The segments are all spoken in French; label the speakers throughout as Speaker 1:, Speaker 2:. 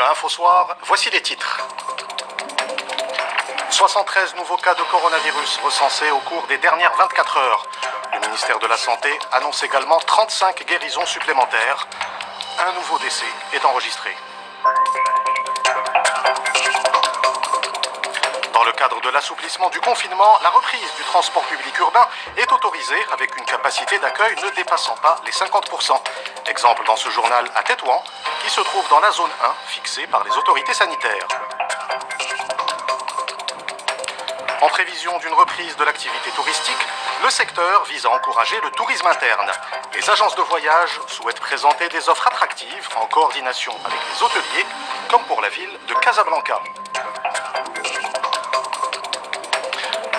Speaker 1: Info Soir, voici les titres. 73 nouveaux cas de coronavirus recensés au cours des dernières 24 heures. Le ministère de la Santé annonce également 35 guérisons supplémentaires. Un nouveau décès est enregistré. Dans le cadre de l'assouplissement du confinement, la reprise du transport public urbain est autorisée avec une capacité d'accueil ne dépassant pas les 50%. Exemple dans ce journal à Tétouan, qui se trouve dans la zone 1 fixée par les autorités sanitaires. En prévision d'une reprise de l'activité touristique, le secteur vise à encourager le tourisme interne. Les agences de voyage souhaitent présenter des offres attractives en coordination avec les hôteliers, comme pour la ville de Casablanca.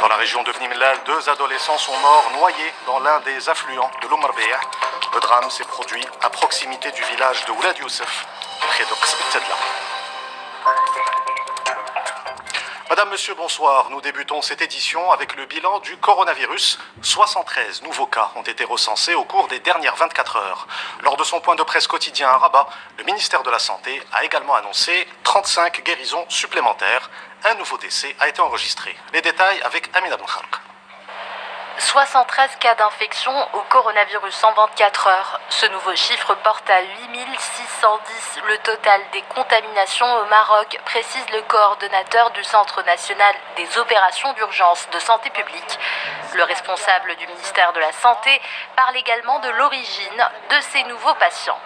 Speaker 1: Dans la région de Bni Mellal, 2 adolescents sont morts noyés dans l'un des affluents de l'Oumarbéa. Le drame s'est produit à proximité du village de Oulad Youssef, près de Qsbet Tedla. Madame, Monsieur, bonsoir. Nous débutons cette édition avec le bilan du coronavirus. 73 nouveaux cas ont été recensés au cours des dernières 24 heures. Lors de son point de presse quotidien à Rabat, le ministère de la Santé a également annoncé 35 guérisons supplémentaires. Un nouveau décès a été enregistré. Les détails avec Amina Benhark.
Speaker 2: 73 cas d'infection au coronavirus en 24 heures. Ce nouveau chiffre porte à 8610 le total des contaminations au Maroc, précise le coordonnateur du Centre national des opérations d'urgence de santé publique. Le responsable du ministère de la Santé parle également de l'origine de ces nouveaux patients.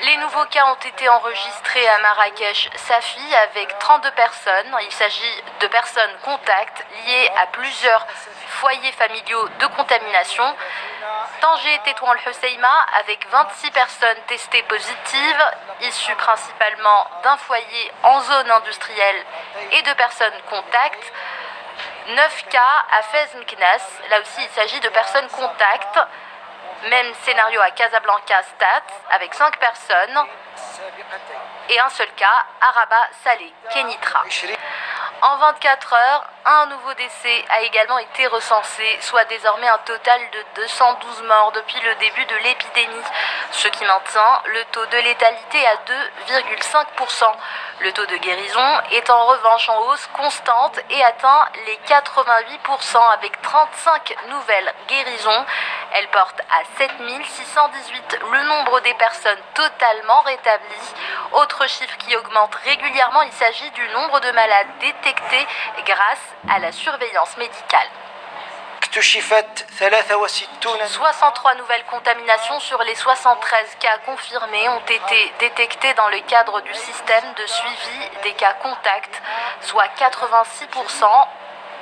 Speaker 2: Les nouveaux cas ont été enregistrés à Marrakech, Safi, avec 32 personnes. Il s'agit de personnes contacts liées à plusieurs foyers familiaux de contamination. Tanger, Tétouan, El Hoceima, avec 26 personnes testées positives, issues principalement d'un foyer en zone industrielle et de personnes contacts. 9 cas à Fez Meknès, là aussi il s'agit de personnes contacts. Même scénario à Casablanca Stat, avec 5 personnes. Et un seul cas à Rabat Salé, Kenitra. En 24 heures, un nouveau décès a également été recensé, soit désormais un total de 212 morts depuis le début de l'épidémie, ce qui maintient le taux de létalité à 2,5%. Le taux de guérison est en revanche en hausse constante et atteint les 88% avec 35 nouvelles guérisons. Elle porte à 7618 le nombre des personnes totalement rétablies. Autre chiffre qui augmente régulièrement, il s'agit du nombre de malades détectés grâce à la surveillance médicale. 63 nouvelles contaminations sur les 73 cas confirmés ont été détectées dans le cadre du système de suivi des cas contacts, soit 86%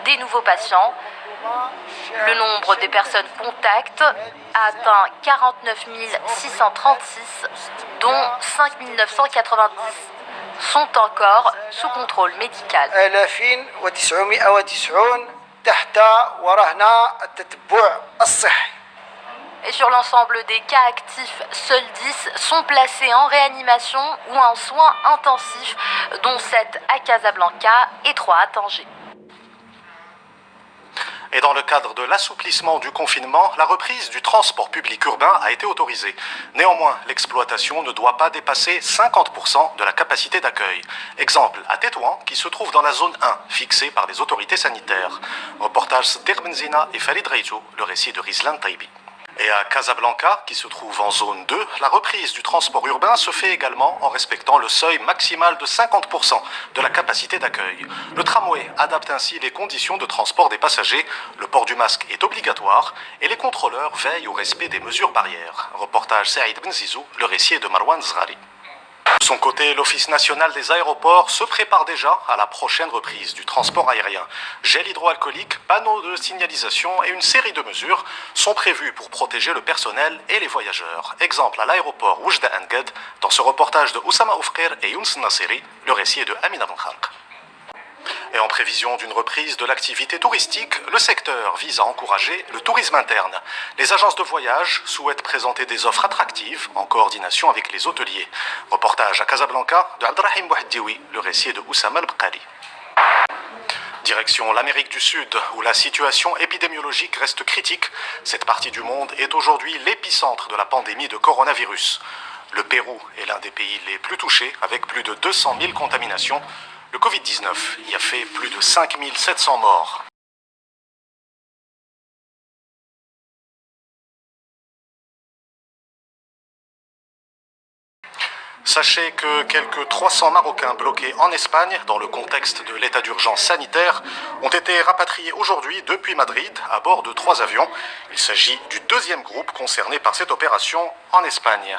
Speaker 2: des nouveaux patients. Le nombre des personnes contacts a atteint 49 636, dont 5 990 sont encore sous contrôle médical. Et sur l'ensemble des cas actifs, seuls 10 sont placés en réanimation ou en soins intensifs, dont 7 à Casablanca et 3 à Tanger.
Speaker 1: Et dans le cadre de l'assouplissement du confinement, la reprise du transport public urbain a été autorisée. Néanmoins, l'exploitation ne doit pas dépasser 50% de la capacité d'accueil. Exemple à Tétouan, qui se trouve dans la zone 1, fixée par les autorités sanitaires. Reportage Sdir Benzina et Farid Reijo, le récit de Rizlan Taibi. Et à Casablanca, qui se trouve en zone 2, la reprise du transport urbain se fait également en respectant le seuil maximal de 50% de la capacité d'accueil. Le tramway adapte ainsi les conditions de transport des passagers, le port du masque est obligatoire et les contrôleurs veillent au respect des mesures barrières. Reportage Saïd Benzizou, le récit est de Marwan Zghari. De son côté, l'Office national des aéroports se prépare déjà à la prochaine reprise du transport aérien. Gel hydroalcoolique, panneaux de signalisation et une série de mesures sont prévues pour protéger le personnel et les voyageurs. Exemple à l'aéroport Oujda Angad, dans ce reportage de Oussama Oufkir et Younes Nasseri, le récit est de Amina Benhark. Et en prévision d'une reprise de l'activité touristique, le secteur vise à encourager le tourisme interne. Les agences de voyage souhaitent présenter des offres attractives en coordination avec les hôteliers. Reportage à Casablanca de Abdrahim Bouhaddioui, le récit est de Oussama Al-Bqali. Direction l'Amérique du Sud, où la situation épidémiologique reste critique. Cette partie du monde est aujourd'hui l'épicentre de la pandémie de coronavirus. Le Pérou est l'un des pays les plus touchés, avec plus de 200 000 contaminations. Le Covid-19 y a fait plus de 5 700 morts. Sachez que quelques 300 Marocains bloqués en Espagne, dans le contexte de l'état d'urgence sanitaire, ont été rapatriés aujourd'hui depuis Madrid à bord de 3 avions. Il s'agit du deuxième groupe concerné par cette opération en Espagne.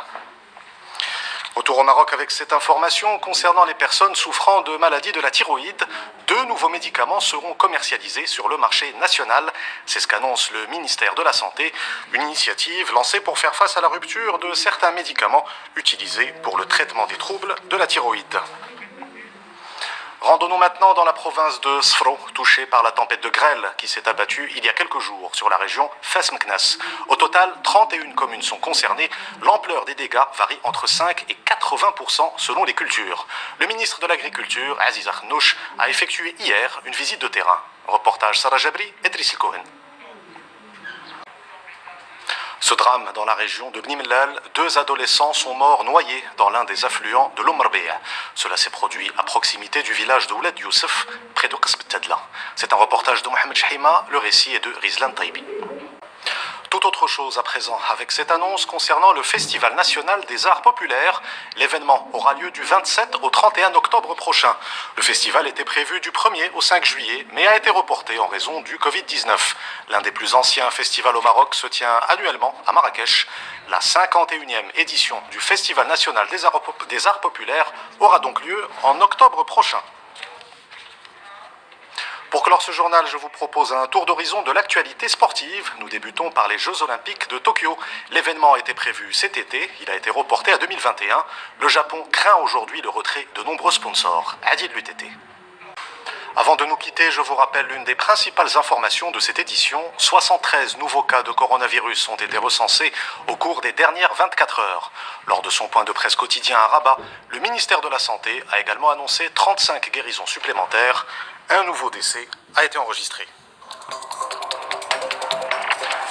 Speaker 1: Retour au Maroc avec cette information concernant les personnes souffrant de maladies de la thyroïde. 2 nouveaux médicaments seront commercialisés sur le marché national. C'est ce qu'annonce le ministère de la Santé. Une initiative lancée pour faire face à la rupture de certains médicaments utilisés pour le traitement des troubles de la thyroïde. Rendons-nous maintenant dans la province de Sfro, touchée par la tempête de grêle qui s'est abattue il y a quelques jours sur la région Fes Meknès. Au total, 31 communes sont concernées. L'ampleur des dégâts varie entre 5 et 80% selon les cultures. Le ministre de l'Agriculture, Aziz Akhnouch, a effectué hier une visite de terrain. Reportage Sarah Jabri et Driss Cohen. Ce drame dans la région de Bni Mellal, 2 adolescents sont morts noyés dans l'un des affluents de l'Omrbea. Cela s'est produit à proximité du village de Ouled Youssef, près de Qasb Tadla. C'est un reportage de Mohamed Chahima, le récit est de Rizlan Taibi. Tout autre chose à présent avec cette annonce concernant le Festival national des arts populaires. L'événement aura lieu du 27 au 31 octobre prochain. Le festival était prévu du 1er au 5 juillet, mais a été reporté en raison du Covid-19. L'un des plus anciens festivals au Maroc se tient annuellement à Marrakech. La 51e édition du Festival national des arts populaires aura donc lieu en octobre prochain. Pour clore ce journal, je vous propose un tour d'horizon de l'actualité sportive. Nous débutons par les Jeux Olympiques de Tokyo. L'événement était prévu cet été, il a été reporté à 2021. Le Japon craint aujourd'hui le retrait de nombreux sponsors. Adi de l'UTT. Avant de nous quitter, je vous rappelle l'une des principales informations de cette édition. 73 nouveaux cas de coronavirus ont été recensés au cours des dernières 24 heures. Lors de son point de presse quotidien à Rabat, le ministère de la Santé a également annoncé 35 guérisons supplémentaires. Un nouveau décès a été enregistré.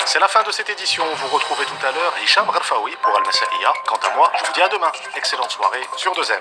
Speaker 1: C'est la fin de cette édition. Vous retrouvez tout à l'heure Hicham Gharfaoui pour Al Masaiya. Quant à moi, je vous dis à demain. Excellente soirée sur 2M.